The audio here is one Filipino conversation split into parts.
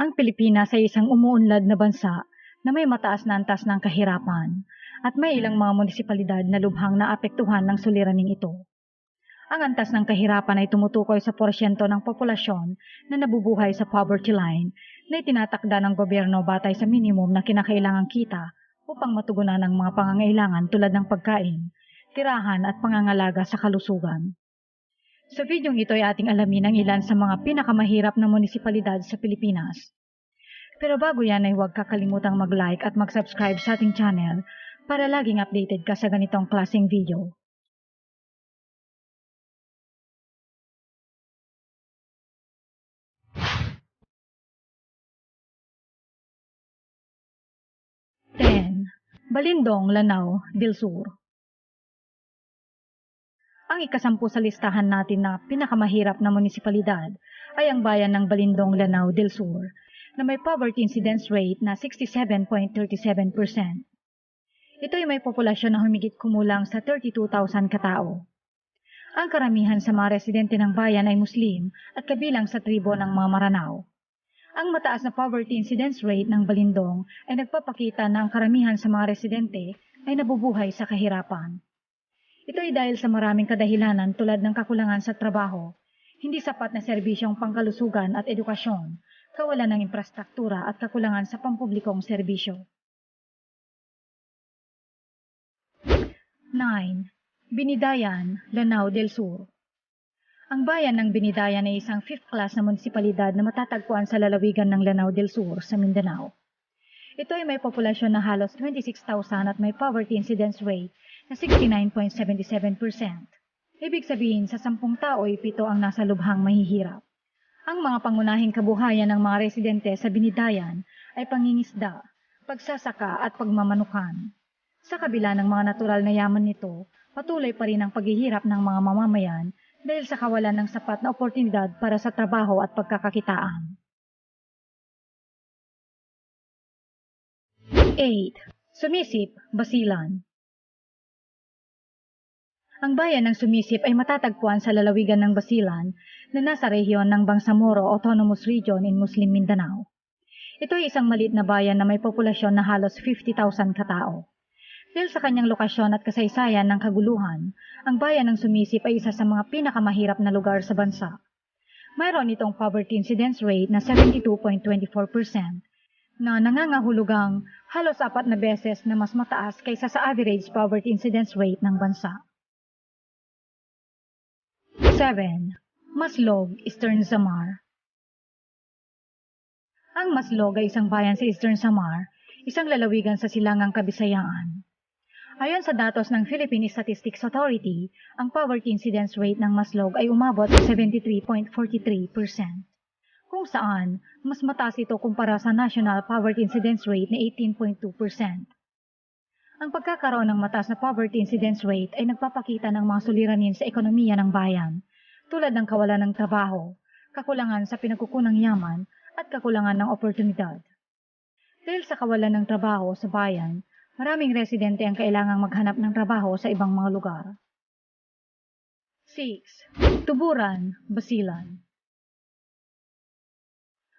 Ang Pilipinas ay isang umuunlad na bansa na may mataas na antas ng kahirapan at may ilang mga munisipalidad na lubhang naapektuhan ng suliraning ito. Ang antas ng kahirapan ay tumutukoy sa porsyento ng populasyon na nabubuhay sa poverty line na itinatakda ng gobyerno batay sa minimum na kinakailangang kita upang matugunan ang mga pangangailangan tulad ng pagkain, tirahan at pangangalaga sa kalusugan. Sa videong ito ay ating alamin ang ilan sa mga pinakamahirap na munisipalidad sa Pilipinas. Pero bago yan ay huwag kakalimutang mag-like at mag-subscribe sa ating channel para laging updated ka sa ganitong klaseng video. Balindong, Lanao del Sur. Ang ikasampu sa listahan natin na pinakamahirap na munisipalidad ay ang bayan ng Balindong, Lanao del Sur na may poverty incidence rate na 67.37%. Ito ay may populasyon na humigit kumulang sa 32,000 katao. Ang karamihan sa mga residente ng bayan ay Muslim at kabilang sa tribo ng mga Maranao. Ang mataas na poverty incidence rate ng Balindong ay nagpapakita na ang karamihan sa mga residente ay nabubuhay sa kahirapan. Ito ay dahil sa maraming kadahilanan tulad ng kakulangan sa trabaho, hindi sapat na serbisyong pangkalusugan at edukasyon, kawalan ng infrastruktura at kakulangan sa pampublikong serbisyo. 9. Binidayan, Lanao del Sur. Ang bayan ng Binidayan ay isang 5th class na munisipalidad na matatagpuan sa lalawigan ng Lanao del Sur sa Mindanao. Ito ay may populasyon na halos 26,000 at may poverty incidence rate na 69.77%. Ibig sabihin sa 10 tao ay 7 ang nasa lubhang mahihirap. Ang mga pangunahing kabuhayan ng mga residente sa Binidayan ay pangingisda, pagsasaka at pagmamanukan. Sa kabila ng mga natural na yaman nito, patuloy pa rin ang paghihirap ng mga mamamayan dahil sa kawalan ng sapat na oportunidad para sa trabaho at pagkakakitaan. 8. Sumisip, Basilan. Ang bayan ng Sumisip ay matatagpuan sa lalawigan ng Basilan na nasa rehiyon ng Bangsamoro Autonomous Region in Muslim Mindanao. Ito ay isang maliit na bayan na may populasyon na halos 50,000 katao. Dahil sa kanyang lokasyon at kasaysayan ng kaguluhan, ang bayan ng Sumisip ay isa sa mga pinakamahirap na lugar sa bansa. Mayroon itong poverty incidence rate na 72.24% na nangangahulugang halos 4 na beses na mas mataas kaysa sa average poverty incidence rate ng bansa. 7. Maslog, Eastern Samar. Ang Maslog ay isang bayan sa Eastern Samar, isang lalawigan sa silangang Kabisayaan. Ayon sa datos ng Philippine Statistics Authority, ang poverty incidence rate ng Maslog ay umabot sa 73.43%, kung saan mas mataas ito kumpara sa national poverty incidence rate na 18.2%. Ang pagkakaroon ng mataas na poverty incidence rate ay nagpapakita ng mga suliranin sa ekonomiya ng bayan, tulad ng kawalan ng trabaho, kakulangan sa pinagkukunang yaman, at kakulangan ng oportunidad. Dahil sa kawalan ng trabaho sa bayan, maraming residente ang kailangang maghanap ng trabaho sa ibang mga lugar. 6. Tuburan, Basilan.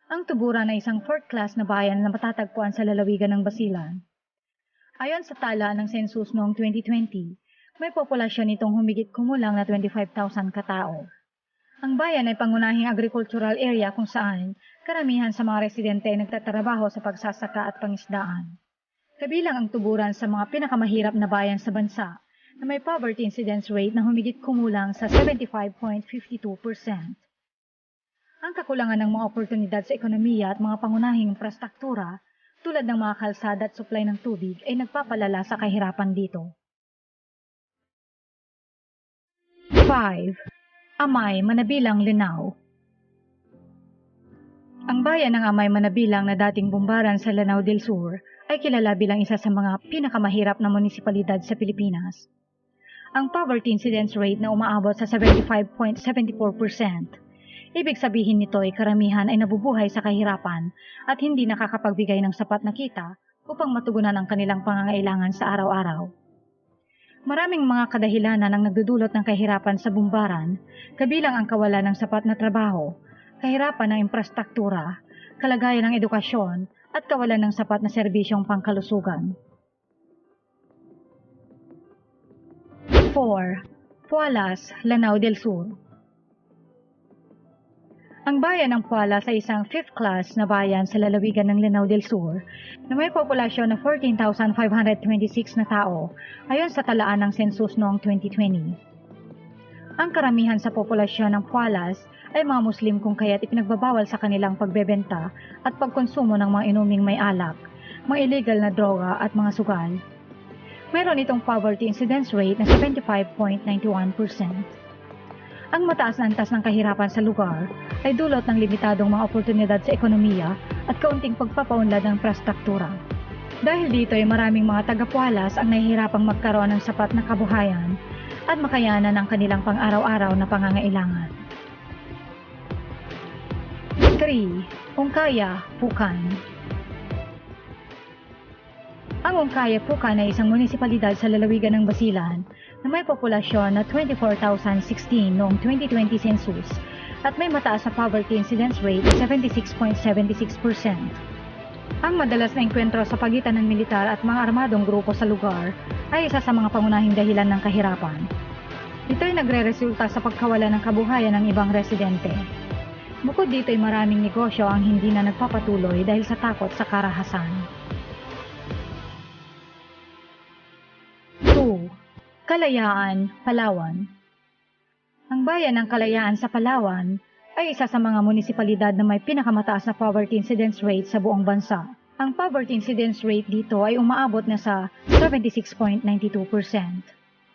Ang Tuburan ay isang 4th class na bayan na matatagpuan sa lalawigan ng Basilan. Ayon sa tala ng census noong 2020, may populasyon nitong humigit kumulang na 25,000 katao. Ang bayan ay pangunahing agricultural area kung saan karamihan sa mga residente ay nagtatrabaho sa pagsasaka at pangisdaan. Kabilang ang Tuburan sa mga pinakamahirap na bayan sa bansa na may poverty incidence rate na humigit kumulang sa 75.52%. Ang kakulangan ng mga oportunidad sa ekonomiya at mga pangunahing infrastruktura tulad ng mga kalsada at supply ng tubig ay nagpapalala sa kahirapan dito. 5. Amay, Manabilang, Lanao. Ang bayan ng Amay, Manabilang na dating bumbaran sa Lanao del Sur ay kilala bilang isa sa mga pinakamahirap na munisipalidad sa Pilipinas. Ang poverty incidence rate na umaabot sa 75.74%. Ibig sabihin nito ay karamihan ay nabubuhay sa kahirapan at hindi nakakapagbigay ng sapat na kita upang matugunan ang kanilang pangangailangan sa araw-araw. Maraming mga kadahilanan ang nagdudulot ng kahirapan sa bumbaran, kabilang ang kawalan ng sapat na trabaho, kahirapan ng infrastruktura, kalagayan ng edukasyon at kawalan ng sapat na serbisyong pangkalusugan. 4. Pualas, Lanao del Sur. Ang bayan ng Pualas ay isang 5th class na bayan sa lalawigan ng Lanao del Sur na may populasyon na 14,526 na tao ayon sa talaan ng census noong 2020. Ang karamihan sa populasyon ng Pualas ay mga Muslim kung kaya't ipinagbabawal sa kanilang pagbebenta at pagkonsumo ng mga inuming may alak, mga illegal na droga at mga sugal. Mayroon itong poverty incidence rate na 75.91%. Ang mataas na antas ng kahirapan sa lugar ay dulot ng limitadong mga oportunidad sa ekonomiya at kaunting pagpapaunlad ng infrastruktura. Dahil dito ay maraming mga taga-Pualas ang nahihirapang magkaroon ng sapat na kabuhayan at makayanan ang kanilang pang-araw-araw na pangangailangan. 3. Ongkaya, Pucan. Ang Ongkaya, Pucan ay isang munisipalidad sa lalawigan ng Basilan na may populasyon na 24,016 noong 2020 census at may mataas na poverty incidence rate na 76.76%. Ang madalas na engkwentro sa pagitan ng militar at mga armadong grupo sa lugar ay isa sa mga pangunahing dahilan ng kahirapan. Ito ay nagre-resulta sa pagkawala ng kabuhayan ng ibang residente. Bukod dito ay maraming negosyo ang hindi na nagpapatuloy dahil sa takot sa karahasan. 2. Kalayaan, Palawan. Ang bayan ng Kalayaan sa Palawan ay isa sa mga munisipalidad na may pinakamataas na poverty incidence rate sa buong bansa. Ang poverty incidence rate dito ay umaabot na sa 76.92%.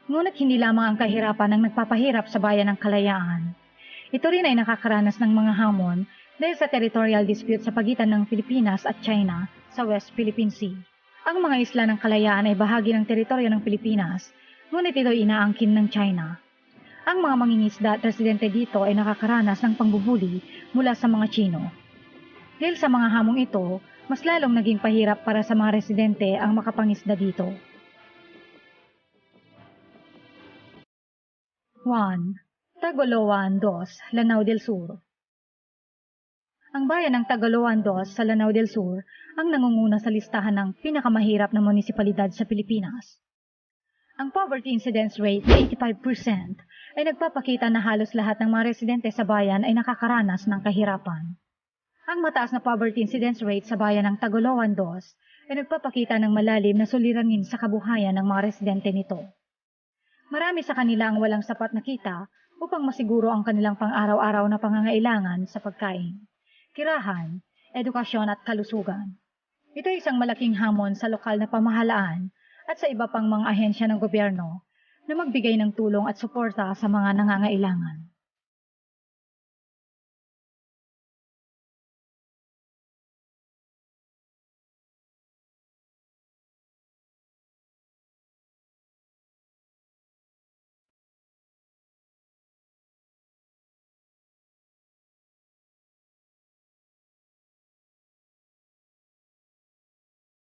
Ngunit hindi lamang ang kahirapan ang nagpapahirap sa bayan ng Kalayaan. Ito rin ay nakakaranas ng mga hamon dahil sa territorial dispute sa pagitan ng Pilipinas at China sa West Philippine Sea. Ang mga isla ng Kalayaan ay bahagi ng teritoryo ng Pilipinas, ngunit ito ay inaangkin ng China. Ang mga mangingisda at residente dito ay nakakaranas ng pangbubuli mula sa mga Chino. Dahil sa mga hamong ito, mas lalong naging pahirap para sa mga residente ang makapangisda dito. 1. Tagoloan 2, Lanao del Sur. Ang bayan ng Tagoloan 2 sa Lanao del Sur ang nangunguna sa listahan ng pinakamahirap na munisipalidad sa Pilipinas. Ang poverty incidence rate na 85% ay nagpapakita na halos lahat ng mga residente sa bayan ay nakakaranas ng kahirapan. Ang mataas na poverty incidence rate sa bayan ng Tagoloan 2 ay nagpapakita ng malalim na suliranin sa kabuhayan ng mga residente nito. Marami sa kanila ang walang sapat na kita upang masiguro ang kanilang pang-araw-araw na pangangailangan sa pagkain, tirahan, edukasyon at kalusugan. Ito ay isang malaking hamon sa lokal na pamahalaan at sa iba pang mga ahensya ng gobyerno na magbigay ng tulong at suporta sa mga nangangailangan.